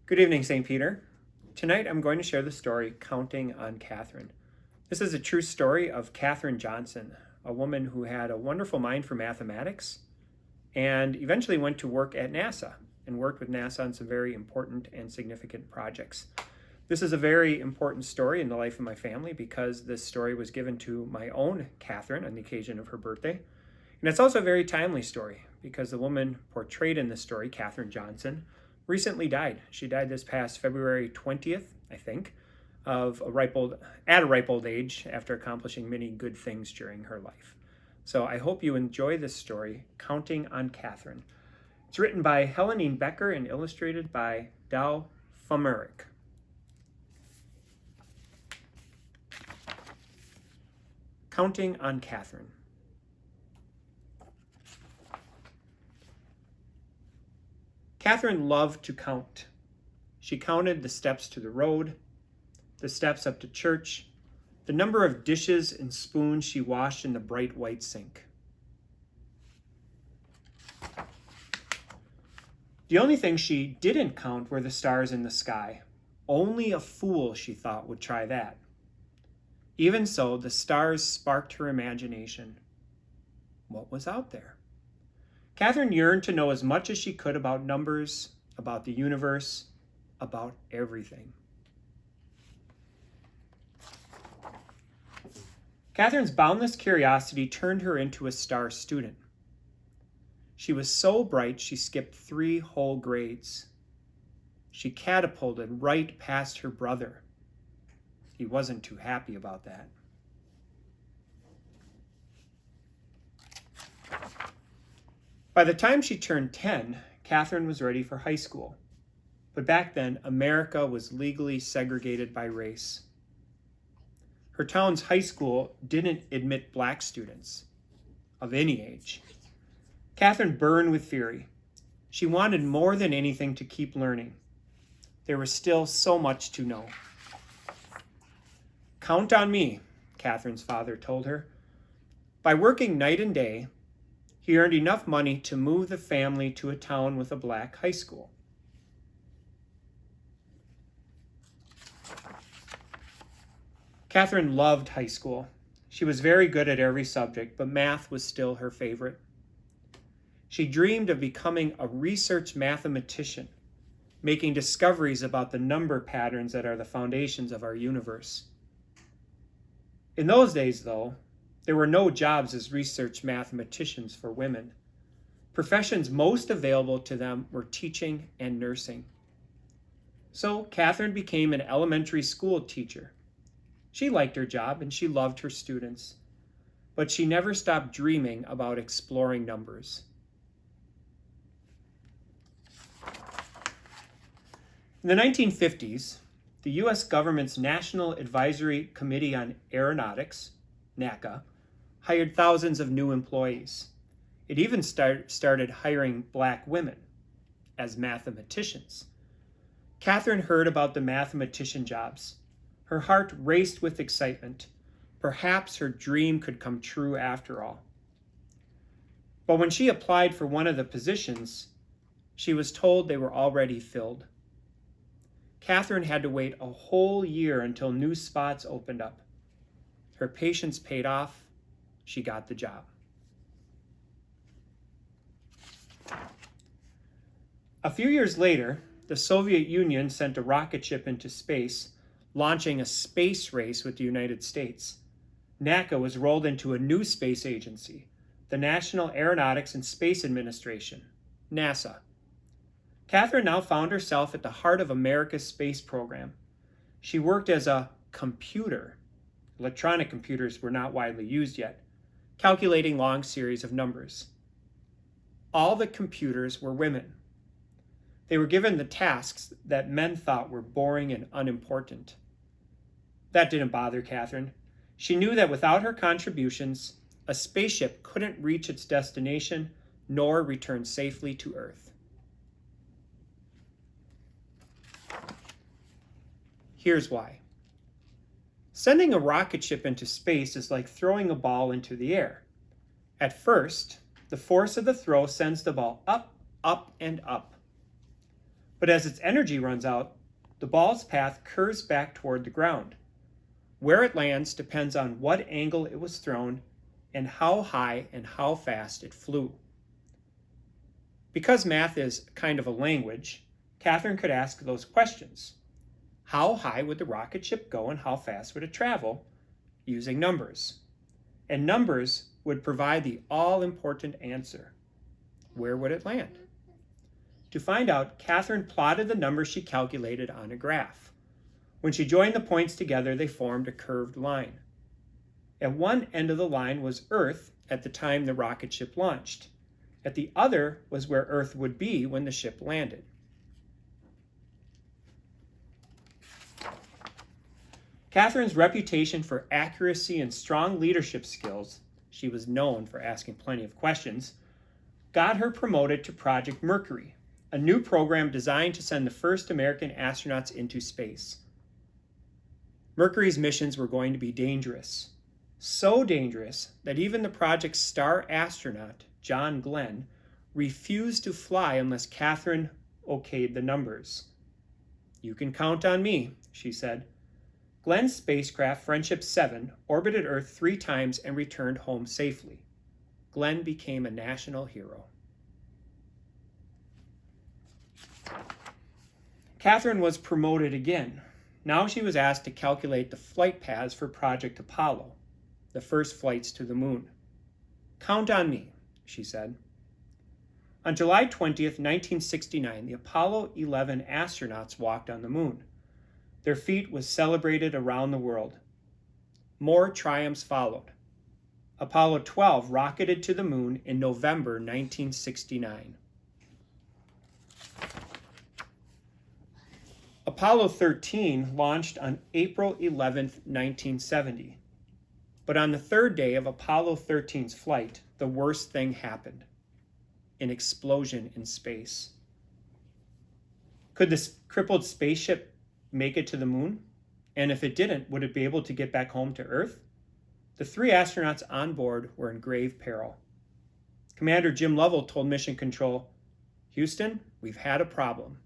Good evening, St. Peter. Tonight I'm going to share the story Counting on Katherine. This is a true story of Katherine Johnson, a woman who had a wonderful mind for mathematics and eventually went to work at NASA and worked with NASA on some very important and significant projects. This is a very important story in the life of my family because this story was given to my own Katherine on the occasion of her birthday. And it's also a very timely story because the woman portrayed in this story, Katherine Johnson, recently died. She died this past February 20th, I think, at a ripe old age after accomplishing many good things during her life. So I hope you enjoy this story, Counting on Katherine. It's written by Helanine Becker and illustrated by Dow Fumerick. Counting on Katherine. Katherine loved to count. She counted the steps to the road, the steps up to church, the number of dishes and spoons she washed in the bright white sink. The only thing she didn't count were the stars in the sky. Only a fool, she thought, would try that. Even so, the stars sparked her imagination. What was out there? Katherine yearned to know as much as she could about numbers, about the universe, about everything. Katherine's boundless curiosity turned her into a star student. She was so bright she skipped 3 whole grades. She catapulted right past her brother. He wasn't too happy about that. By the time she turned 10, Katherine was ready for high school. But back then, America was legally segregated by race. Her town's high school didn't admit black students of any age. Katherine burned with fury. She wanted more than anything to keep learning. There was still so much to know. Count on me, Katherine's father told her. By working night and day, he earned enough money to move the family to a town with a black high school. Katherine loved high school. She was very good at every subject, but math was still her favorite. She dreamed of becoming a research mathematician, making discoveries about the number patterns that are the foundations of our universe. In those days, though, there were no jobs as research mathematicians for women. Professions most available to them were teaching and nursing. So Katherine became an elementary school teacher. She liked her job and she loved her students, but she never stopped dreaming about exploring numbers. In the 1950s, the U.S. government's National Advisory Committee on Aeronautics, NACA, hired thousands of new employees. It even started hiring black women as mathematicians. Katherine heard about the mathematician jobs. Her heart raced with excitement. Perhaps her dream could come true after all. But when she applied for one of the positions, she was told they were already filled. Katherine had to wait a whole year until new spots opened up. Her patience paid off. She got the job. A few years later, the Soviet Union sent a rocket ship into space, launching a space race with the United States. NACA was rolled into a new space agency, the National Aeronautics and Space Administration, NASA. Katherine now found herself at the heart of America's space program. She worked as a computer. Electronic computers were not widely used yet, calculating long series of numbers. All the computers were women. They were given the tasks that men thought were boring and unimportant. That didn't bother Katherine. She knew that without her contributions, a spaceship couldn't reach its destination nor return safely to Earth. Here's why. Sending a rocket ship into space is like throwing a ball into the air. At first, the force of the throw sends the ball up, up, and up. But as its energy runs out, the ball's path curves back toward the ground. Where it lands depends on what angle it was thrown and how high and how fast it flew. Because math is kind of a language, Katherine could ask those questions. How high would the rocket ship go and how fast would it travel? Using numbers. And numbers would provide the all-important answer. Where would it land? To find out, Katherine plotted the numbers she calculated on a graph. When she joined the points together, they formed a curved line. At one end of the line was Earth at the time the rocket ship launched. At the other was where Earth would be when the ship landed. Katherine's reputation for accuracy and strong leadership skills, she was known for asking plenty of questions, got her promoted to Project Mercury, a new program designed to send the first American astronauts into space. Mercury's missions were going to be dangerous. So dangerous that even the project's star astronaut, John Glenn, refused to fly unless Katherine okayed the numbers. "You can count on me," she said. Glenn's spacecraft, Friendship 7, orbited Earth 3 times and returned home safely. Glenn became a national hero. Katherine was promoted again. Now she was asked to calculate the flight paths for Project Apollo, the first flights to the moon. "Count on me," she said. On July 20th, 1969, the Apollo 11 astronauts walked on the moon. Their feat was celebrated around the world. More triumphs followed. Apollo 12 rocketed to the moon in November 1969. Apollo 13 launched on April 11th, 1970. But on the third day of Apollo 13's flight, the worst thing happened: an explosion in space. Could this crippled spaceship make it to the moon? And if it didn't, would it be able to get back home to Earth? The 3 astronauts on board were in grave peril. Commander Jim Lovell told Mission Control, "Houston, we've had a problem."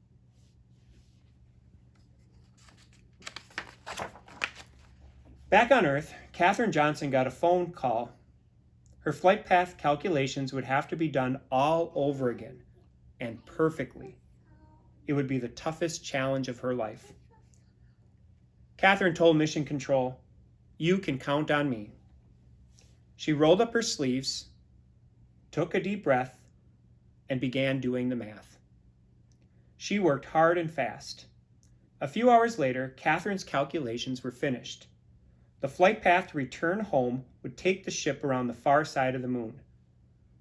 Back on Earth, Katherine Johnson got a phone call. Her flight path calculations would have to be done all over again, and perfectly. It would be the toughest challenge of her life. Katherine told Mission Control, "You can count on me." She rolled up her sleeves, took a deep breath, and began doing the math. She worked hard and fast. A few hours later, Katherine's calculations were finished. The flight path to return home would take the ship around the far side of the moon.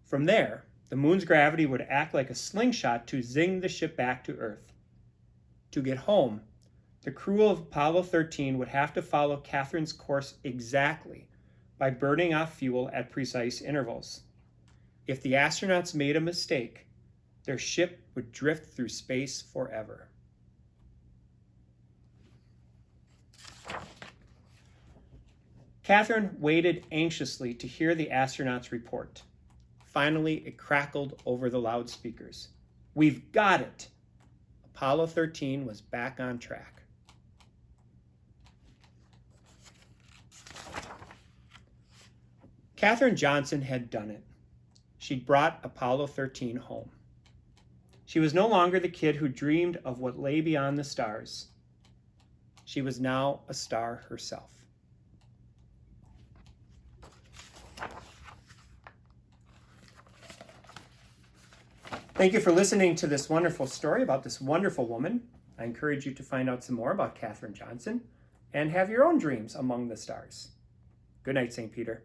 From there, the moon's gravity would act like a slingshot to zing the ship back to Earth. To get home, the crew of Apollo 13 would have to follow Katherine's course exactly by burning off fuel at precise intervals. If the astronauts made a mistake, their ship would drift through space forever. Katherine waited anxiously to hear the astronauts' report. Finally, it crackled over the loudspeakers. "We've got it!" Apollo 13 was back on track. Katherine Johnson had done it. She'd brought Apollo 13 home. She was no longer the kid who dreamed of what lay beyond the stars. She was now a star herself. Thank you for listening to this wonderful story about this wonderful woman. I encourage you to find out some more about Katherine Johnson and have your own dreams among the stars. Good night, St. Peter.